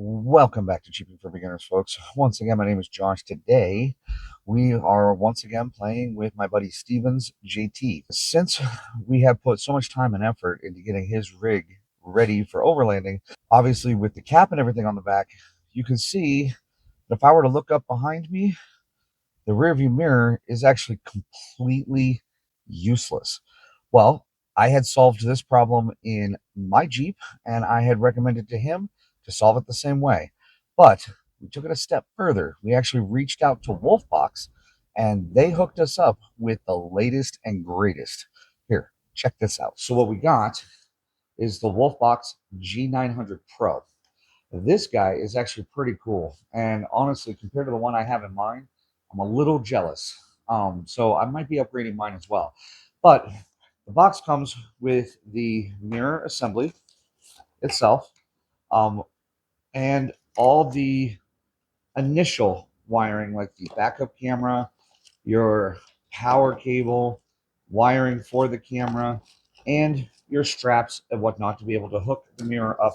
Welcome back to Cheaping for Beginners, folks. Once again, my name is Josh. Today, we are once again playing with my buddy Steven's JT. Since we have put so much time and effort into getting his rig ready for overlanding, obviously with the cap and everything on the back, you can see that if I were to look up behind me, the rearview mirror is actually completely useless. Well, I had solved this problem in my Jeep, and I had recommended to him to solve it the same way. But we took it a step further. We actually reached out to Wolfbox, and they hooked us up with the latest and greatest. Here, check this out. So what we got is the Wolfbox G900Pro. This guy is actually pretty cool, and honestly, compared to the one I have in mind, I'm a little jealous. So I might be upgrading mine as well. But the box comes with the mirror assembly itself, um, and all the initial wiring, like the backup camera, your power cable, wiring for the camera, and your straps and whatnot to be able to hook the mirror up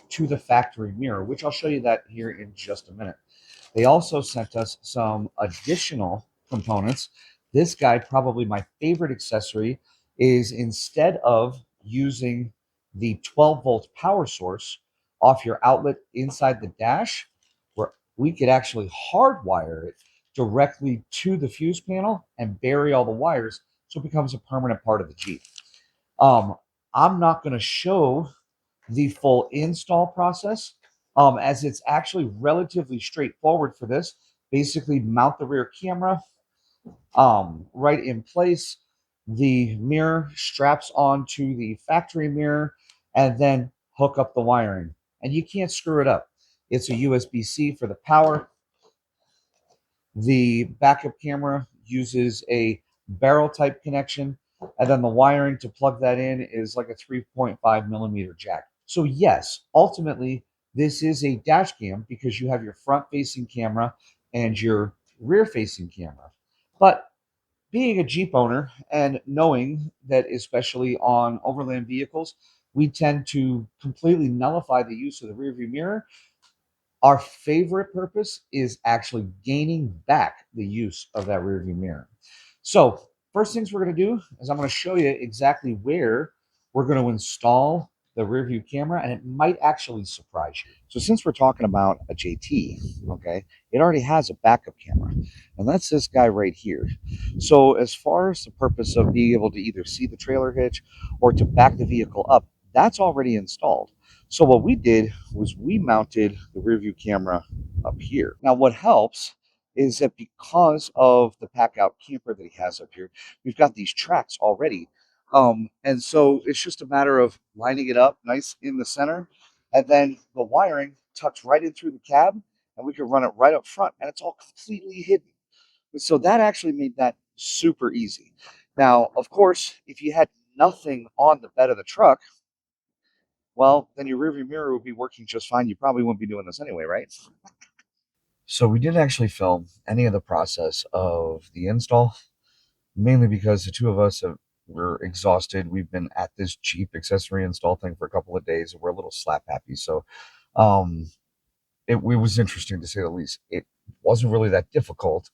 to the factory mirror, which I'll show you that here in just a minute. They also sent us some additional components. This guy, probably my favorite accessory, is instead of using the 12-volt power source off your outlet inside the dash, where we could actually hardwire it directly to the fuse panel and bury all the wires so it becomes a permanent part of the Jeep. Um, I'm not going to show the full install process, as it's actually relatively straightforward for this. Basically, mount the rear camera right in place. The mirror straps onto the factory mirror, and then hook up the wiring. And you can't screw it up. It's a USB-C for the power. The backup camera uses a barrel type connection, and then the wiring to plug that in is like a 3.5 millimeter jack. So yes, ultimately, this is a dash cam because you have your front facing camera and your rear facing camera. But being a Jeep owner and knowing that, especially on overland vehicles, we tend to completely nullify the use of the rearview mirror. Our favorite purpose is actually gaining back the use of that rearview mirror. So first things we're going to do is I'm going to show you exactly where we're going to install the rearview camera, and it might actually surprise you. So since we're talking about a JT, okay, it already has a backup camera, and that's this guy right here. So as far as the purpose of being able to either see the trailer hitch or to back the vehicle up, that's already installed. So what we did was we mounted the rear view camera up here. Now what helps is that because of the pack out camper that he has up here, we've got these tracks already. And so it's just a matter of lining it up nice in the center, and then the wiring tucks right in through the cab, and we can run it right up front, and it's all completely hidden. So that actually made that super easy. Now, of course, if you had nothing on the bed of the truck, well, then your rearview mirror would be working just fine. You probably wouldn't be doing this anyway, right? So we didn't actually film any of the process of the install, mainly because the two of us were exhausted. We've been at this Jeep accessory install thing for a couple of days, and we're a little slap happy. So um, it was interesting to say the least. It wasn't really that difficult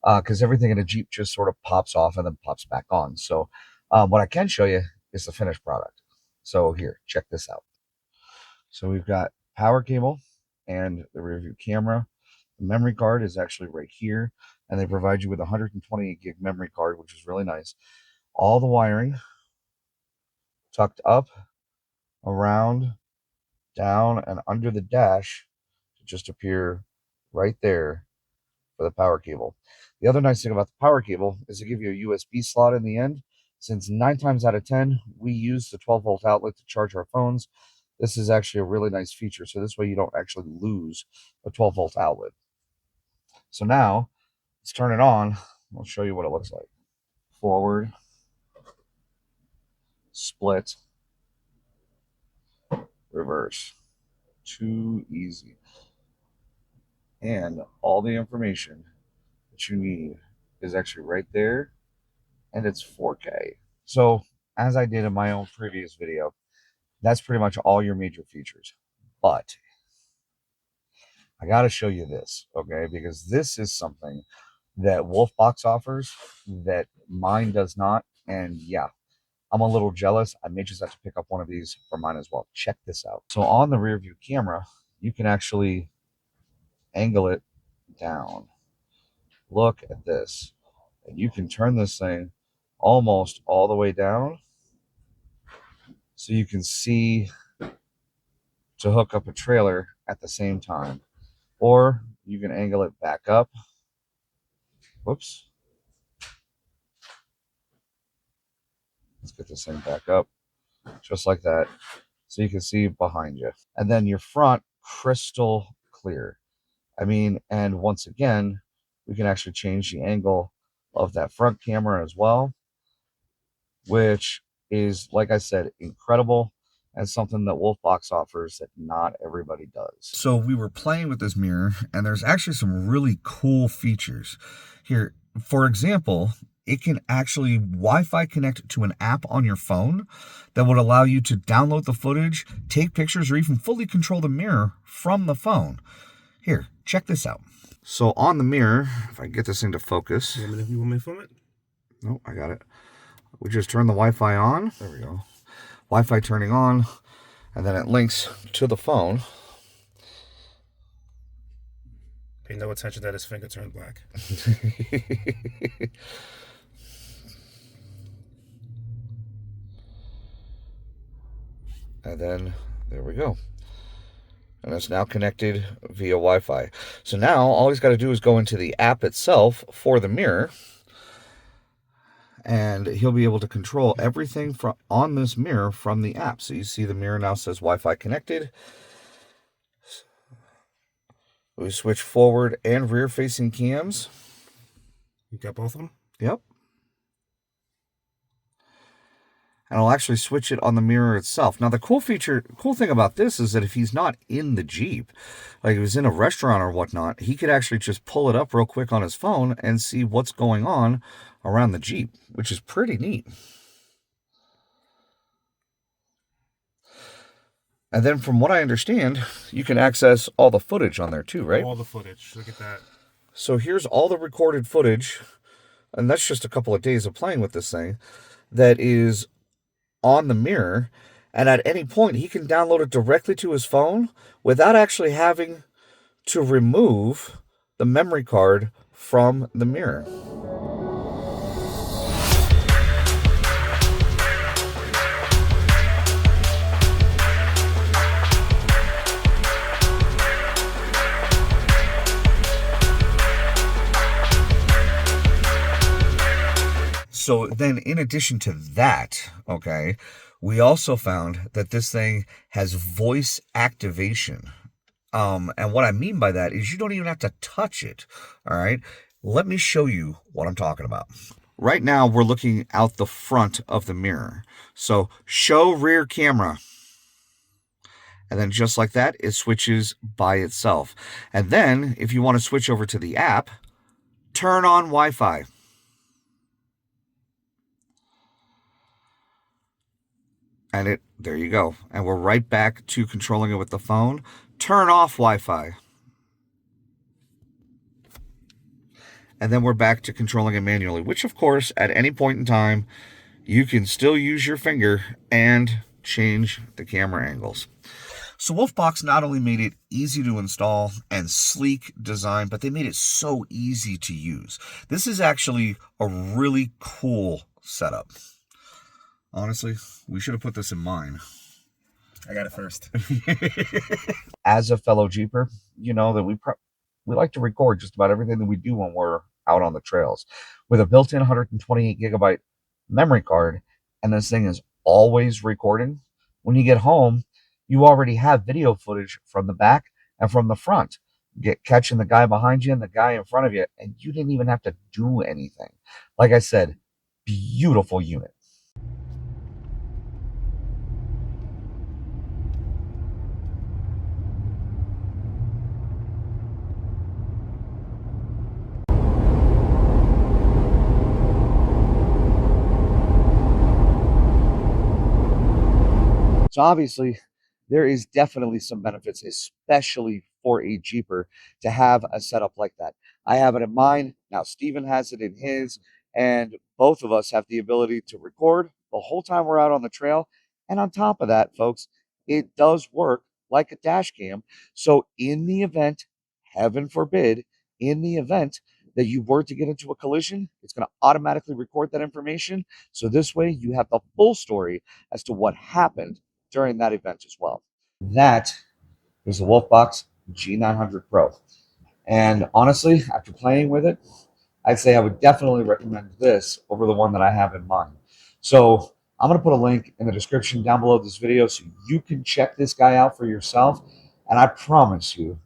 because everything in a Jeep just sort of pops off and then pops back on. So what I can show you is the finished product. So here, check this out. So we've got power cable and the rear view camera. The memory card is actually right here, and they provide you with a 128 gig memory card, which is really nice. All the wiring tucked up, around, down, and under the dash to just appear right there for the power cable. The other nice thing about the power cable is they give you a USB slot in the end. Since 9 times out of 10, we use the 12-volt outlet to charge our phones, this is actually a really nice feature. So this way you don't actually lose a 12-volt outlet. So now let's turn it on. I'll show you what it looks like. Forward, split, reverse. Too easy. And all the information that you need is actually right there, and it's 4K. So as I did in my own previous video, that's pretty much all your major features. But I got to show you this, okay? Because this is something that Wolfbox offers that mine does not. And yeah, I'm a little jealous. I may just have to pick up one of these for mine as well. Check this out. So on the rear view camera, you can actually angle it down. Look at this. And you can turn this thing almost all the way down so you can see to hook up a trailer at the same time. Or you can angle it back up. Whoops. Let's get this thing back up. Just like that. So you can see behind you. And then your front, crystal clear. I mean, and once again, we can actually change the angle of that front camera as well, which is, like I said, incredible and something that Wolfbox offers that not everybody does. So we were playing with this mirror, and there's actually some really cool features here. For example, it can actually Wi-Fi connect to an app on your phone that would allow you to download the footage, take pictures, or even fully control the mirror from the phone. Here, check this out. So on the mirror, if I can get this thing to focus. You want me to film it? No, I got it. We just turn the Wi-Fi on. There we go. Wi-Fi turning on, and then it links to the phone. Pay no attention that his finger turned black. And then, there we go. And it's now connected via Wi-Fi. So now, all he's got to do is go into the app itself for the mirror, and he'll be able to control everything on this mirror from the app. So you see the mirror now says Wi-Fi connected. We switch forward and rear facing cams. You got both of them? Yep. And I'll actually switch it on the mirror itself. Now the cool thing about this is that if he's not in the Jeep, like if he's in a restaurant or whatnot, he could actually just pull it up real quick on his phone and see what's going on around the Jeep, which is pretty neat. And then from what I understand, you can access all the footage on there too, right? All the footage. Look at that. So here's all the recorded footage, and that's just a couple of days of playing with this thing, that is on the mirror, and at any point he can download it directly to his phone without actually having to remove the memory card from the mirror. So then in addition to that, okay, we also found that this thing has voice activation. And what I mean by that is you don't even have to touch it, all right? Let me show you what I'm talking about. Right now, we're looking out the front of the mirror. So show rear camera. And then just like that, it switches by itself. And then if you want to switch over to the app, turn on Wi-Fi. And there you go. And we're right back to controlling it with the phone. Turn off Wi-Fi. And then we're back to controlling it manually, which of course, at any point in time, you can still use your finger and change the camera angles. So Wolfbox not only made it easy to install and sleek design, but they made it so easy to use. This is actually a really cool setup. Honestly, we should have put this in mine. I got it first. As a fellow Jeeper, you know that we like to record just about everything that we do when we're out on the trails. With a built-in 128 gigabyte memory card, and this thing is always recording, when you get home, you already have video footage from the back and from the front. Catching the guy behind you and the guy in front of you, and you didn't even have to do anything. Like I said, beautiful unit. So obviously, there is definitely some benefits, especially for a Jeeper to have a setup like that. I have it in mine. Now Steven has it in his, and both of us have the ability to record the whole time we're out on the trail. And on top of that, folks, it does work like a dash cam. So in the event, heaven forbid, in the event that you were to get into a collision, it's going to automatically record that information. So this way you have the full story as to what happened during that event as well. That is the Wolfbox G900 Pro. And honestly, after playing with it, I'd say I would definitely recommend this over the one that I have in mind. So I'm going to put a link in the description down below this video so you can check this guy out for yourself. And I promise you,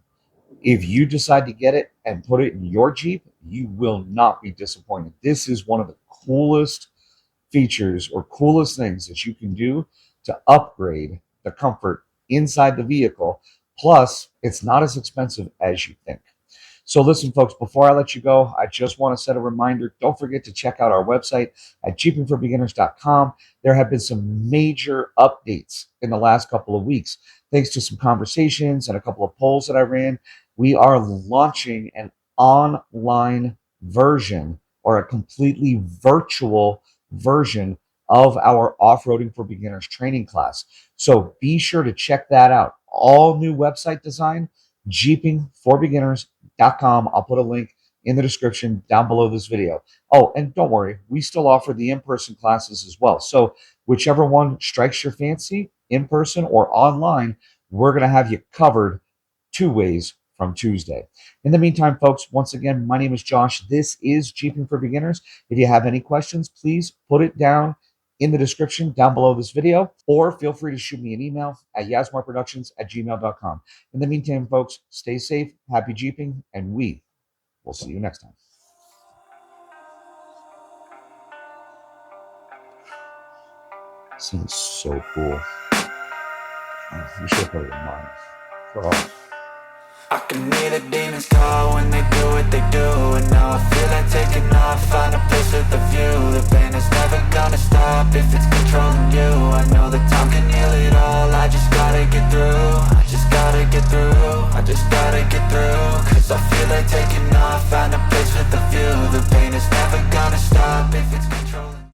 if you decide to get it and put it in your Jeep, you will not be disappointed. This is one of the coolest features or coolest things that you can do to upgrade the comfort inside the vehicle. Plus, it's not as expensive as you think. So listen, folks, before I let you go, I just want to set a reminder. Don't forget to check out our website at jeepingforbeginners.com. There have been some major updates in the last couple of weeks. Thanks to some conversations and a couple of polls that I ran, we are launching an online version or a completely virtual version of our Off-Roading for Beginners training class. So be sure to check that out. All new website design, jeepingforbeginners.com. I'll put a link in the description down below this video. Oh, and don't worry, we still offer the in-person classes as well. So whichever one strikes your fancy, in person or online, we're going to have you covered 2 ways from Tuesday. In the meantime, folks, once again, my name is Josh. This is Jeeping for Beginners. If you have any questions, please put it down in the description down below this video, or feel free to shoot me an email at yasmarproductions@gmail.com. In the meantime, folks, stay safe, happy Jeeping, and we will see you next time. This thing is so cool. You should put it in mine. I can hear the demons call when they do what they do. And now I feel like taking off, find a place with a view. The pain is never gonna stop if it's controlling you. I know that time can heal it all, I just gotta get through. I just gotta get through, I just gotta get through. Cause I feel like taking